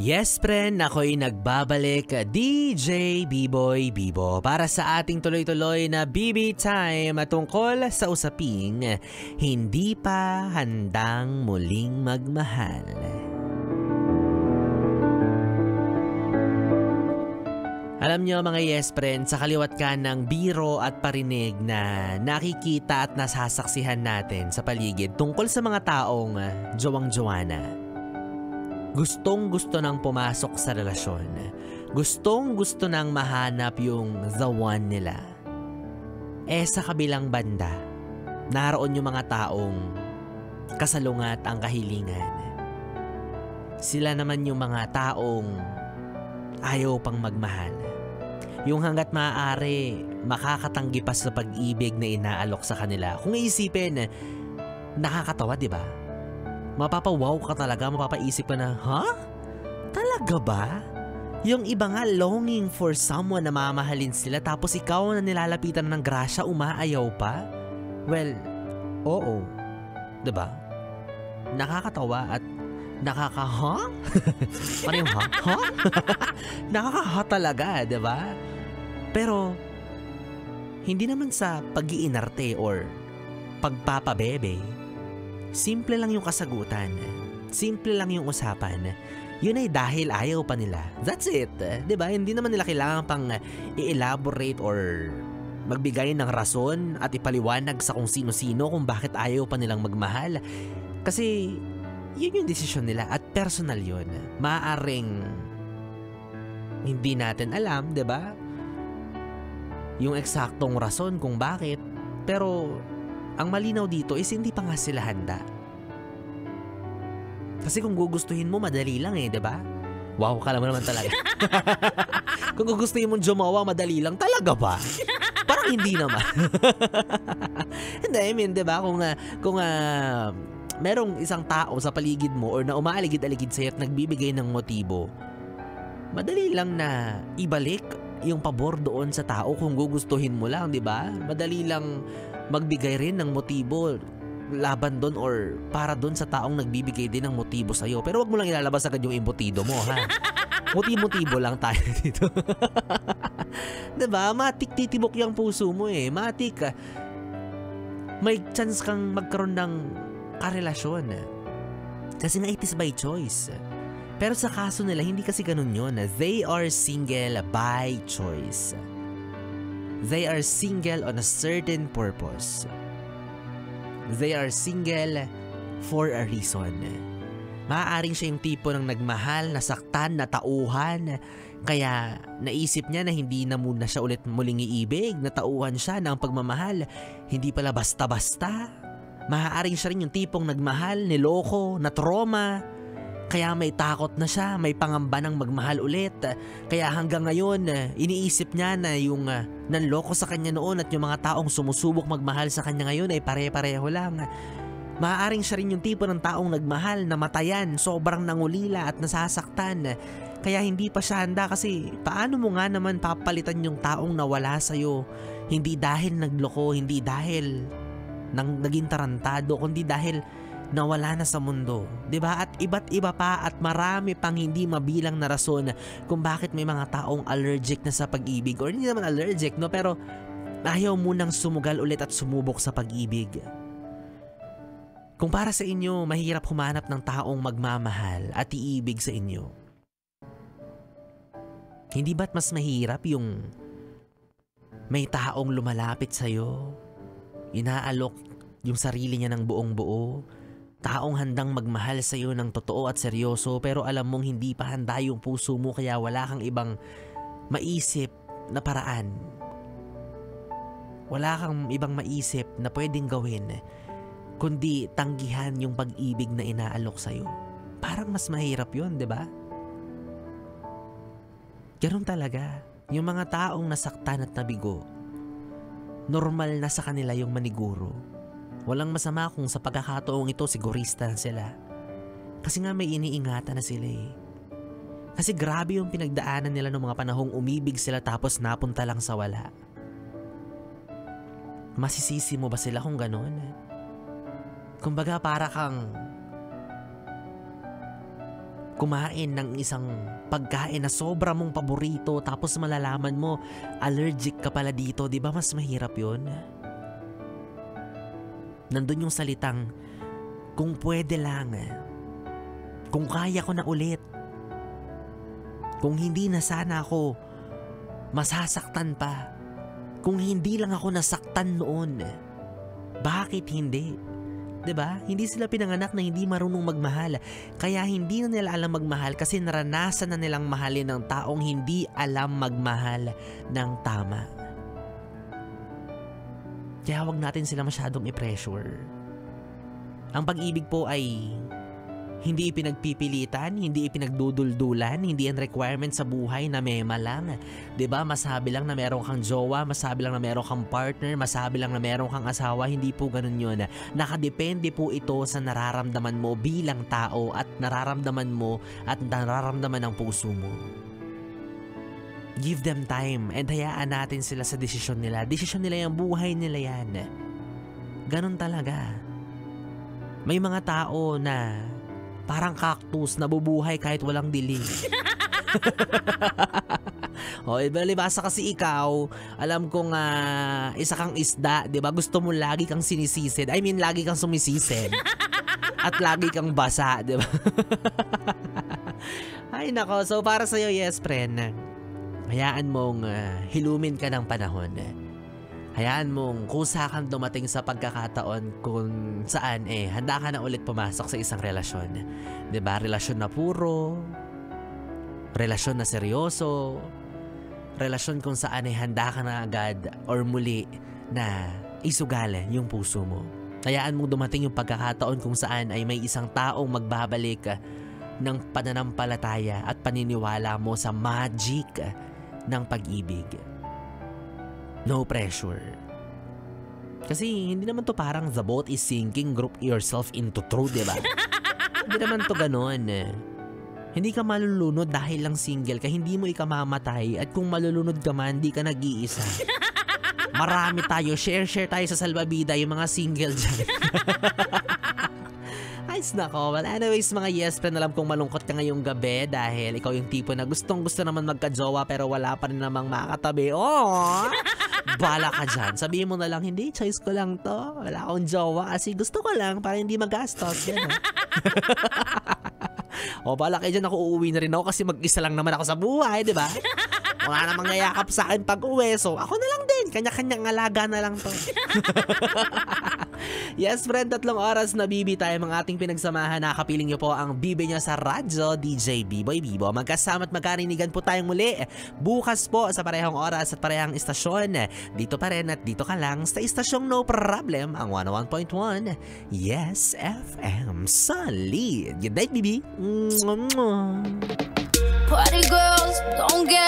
Yes friend, ako'y nagbabalik, DJ B-Boy Bibo para sa ating tuloy-tuloy na BB Time tungkol sa usaping hindi pa handang muling magmahal. Alam nyo mga yes friend, sa kaliwat ka ng biro at parinig na nakikita at nasasaksihan natin sa paligid tungkol sa mga taong jowang-jowana. Gustong gusto nang pumasok sa relasyon. Gustong gusto nang mahanap yung the one nila. Sa kabilang banda, naroon yung mga taong kasalungat ang kahilingan. Sila naman yung mga taong ayaw pang magmahal. Yung hanggat maaari, makakatanggi pa sa pag-ibig na inaalok sa kanila. Kung iisipin, nakakatawa, di ba? Mapapawaw ka talaga, mapapaisip ka na, Talaga ba? Yung iba nga longing for someone na mamahalin sila tapos ikaw na nilalapitan ng grasya, umaayaw pa? Well, oo. Diba? Nakakatawa at Ano yung Nakakaha talaga, diba? Pero, hindi naman sa pag-iinarte or pagpapabebe. Simple lang yung kasagutan. Simple lang yung usapan. Yun ay dahil ayaw pa nila. That's it. Diba? Hindi naman nila kailangan pang i-elaborate or magbigay ng rason at ipaliwanag sa kung sino-sino kung bakit ayaw pa nilang magmahal. Kasi yun yung desisyon nila at personal yun. Maaaring hindi natin alam, diba? Yung eksaktong rason kung bakit. Pero ang malinaw dito is hindi pa nga sila handa. Kasi kung gugustuhin mo, madali lang diba? Wow, kala mo naman talaga. Kung gugustuhin mong jumawa, madali lang. Talaga ba? Parang hindi naman. Hindi, I mean, diba? Kung merong isang tao sa paligid mo or na umaaligid-aligid sa'yo at nagbibigay ng motibo, madali lang na ibalik yung pabor doon sa tao kung gugustuhin mo lang, diba? Madali lang magbigay rin ng motibo laban doon or para doon sa taong nagbibigay din ng motibo sa'yo. Pero wag mo lang ilalabas agad yung embutido mo, ha? Motibo lang tayo dito. Diba? Matik titibok yung puso mo Matik. May chance kang magkaroon ng karelasyon. Kasi nga it is by choice. Pero sa kaso nila, hindi kasi ganun yun. They are single by choice. They are single on a certain purpose. They are single for a reason. Maaaring siya yung tipo ng nagmahal, nasaktan, natauhan. Kaya naisip niya na hindi na muna siya ulit muling iibig. Natauhan siya ng pagmamahal. Hindi pala basta-basta. Maaaring siya rin yung tipong nagmahal, niloko, na-trauma. Kaya may takot na siya, may pangamba ng magmahal ulit. Kaya hanggang ngayon, iniisip niya na yung nanloko sa kanya noon at yung mga taong sumusubok magmahal sa kanya ngayon ay pare-pareho lang. Maaaring siya rin yung tipo ng taong nagmahal, namatayan, sobrang nangulila at nasasaktan. Kaya hindi pa siya handa kasi paano mo nga naman papalitan yung taong nawala sa'yo? Hindi dahil nagloko, hindi dahil naging tarantado, kundi dahil nawala na sa mundo, 'di ba? At iba't iba pa at marami pang hindi mabilang na rason kung bakit may mga taong allergic na sa pag-ibig or hindi naman allergic, no, pero ayaw munang sumugal ulit at sumubok sa pag-ibig. Kung para sa inyo mahirap humanap ng taong magmamahal at iibig sa inyo, hindi ba't mas mahirap yung may taong lumalapit sa iyo, inaalok yung sarili niya ng buong buo, taong handang magmahal sa iyo ng totoo at seryoso pero alam mong hindi pa handa yung puso mo kaya wala kang ibang maisip na paraan. Wala kang ibang maisip na pwedeng gawin kundi tanggihan yung pag-ibig na inaalok sa iyo. Parang mas mahirap yun, di ba? Ganun talaga. Yung mga taong nasaktan at nabigo, normal na sa kanila yung maniguro. Walang masama kung sa pagkakataong ito sigurista na sila. Kasi nga may iniingatan na sila Kasi grabe yung pinagdaanan nila ng mga panahong umibig sila tapos napunta lang sa wala. Masisisi mo ba sila kung ganun? Kumbaga para kang kumain ng isang pagkain na sobra mong paborito tapos malalaman mo allergic ka pala dito, di ba mas mahirap yun? Nandun yung salitang, kung pwede lang, kung kaya ko na ulit, kung hindi na sana ako masasaktan pa, kung hindi lang ako nasaktan noon, bakit hindi? 'Di ba? Hindi sila pinanganak na hindi marunong magmahal. Kaya hindi na nila alam magmahal kasi naranasan na nilang mahalin ng taong hindi alam magmahal ng tama. Kaya wag natin sila masyadong i-pressure. Ang pag-ibig po ay hindi ipinagpipilitan, hindi ipinagduduldulan, hindi yan requirement sa buhay na mema lang. 'Di ba? Masabi lang na meron kang jowa, masabi lang na meron kang partner, masabi lang na meron kang asawa, hindi po ganun 'yun. Nakadepende po ito sa nararamdaman mo bilang tao at nararamdaman mo at nararamdaman ng puso mo. Give them time and hayaan natin sila sa desisyon nila. Desisyon nila yung buhay nila yan. Ganun talaga. May mga tao na parang cactus, nabubuhay kahit walang dilig. O, libasa kasi ikaw, alam kong isa kang isda, di ba? Gusto mo lagi kang sinisisid. I mean, lagi kang sumisisid. At lagi kang basa, di ba? Ay, nako. So, para sa'yo, yes, friend. Hayaan mong hilumin ka ng panahon. Hayaan mong kusa kang dumating sa pagkakataon kung saan handa ka na ulit pumasok sa isang relasyon. 'Di ba? Relasyon na puro, relasyon na seryoso, relasyon kung saan handa ka na agad or muli na isugal yung puso mo. Hayaan mong dumating yung pagkakataon kung saan ay may isang taong magbabalik ng pananampalataya at paniniwala mo sa magic ng pag-ibig. No pressure. Kasi hindi naman to parang the boat is sinking, group yourself into truth, diba? Hindi naman to ganon. Hindi ka malulunod dahil lang single ka, hindi mo ikamamatay. At kung malulunod ka man, di ka nag-iisa. Marami tayo, share tayo sa salbabida, yung mga single dyan. Ayos nako. Well, anyways mga yes friend, alam kong malungkot ka ngayong gabi dahil ikaw yung tipo na gustong-gusto naman magka-jowa pero wala pa rin namang makakatabi. Oh! Bala ka dyan. Sabihin mo na lang, hindi, choice ko lang to. Wala akong jowa kasi gusto ko lang para hindi magastos. Yan, o, bala kayo dyan, ako uuwi na rin ako kasi mag-isa lang naman ako sa buhay, di ba? Wala namang yayakap sa akin pag uwi. So, ako na lang din. Kanya-kanyang alaga na lang to. Yes, friend, 3 oras na bibi tayo mga ating pinagsamahan. Nakapiling nyo po ang bibi nyo sa radyo, DJ B-Boy Bibo. Magkasama at magkarinigan po tayong muli. Bukas po sa parehong oras at parehong istasyon. Dito pa rin at dito ka lang sa istasyong No Problem, ang 101.1 Yes FM. Solid. Good night, Bibi. Party girls, don't get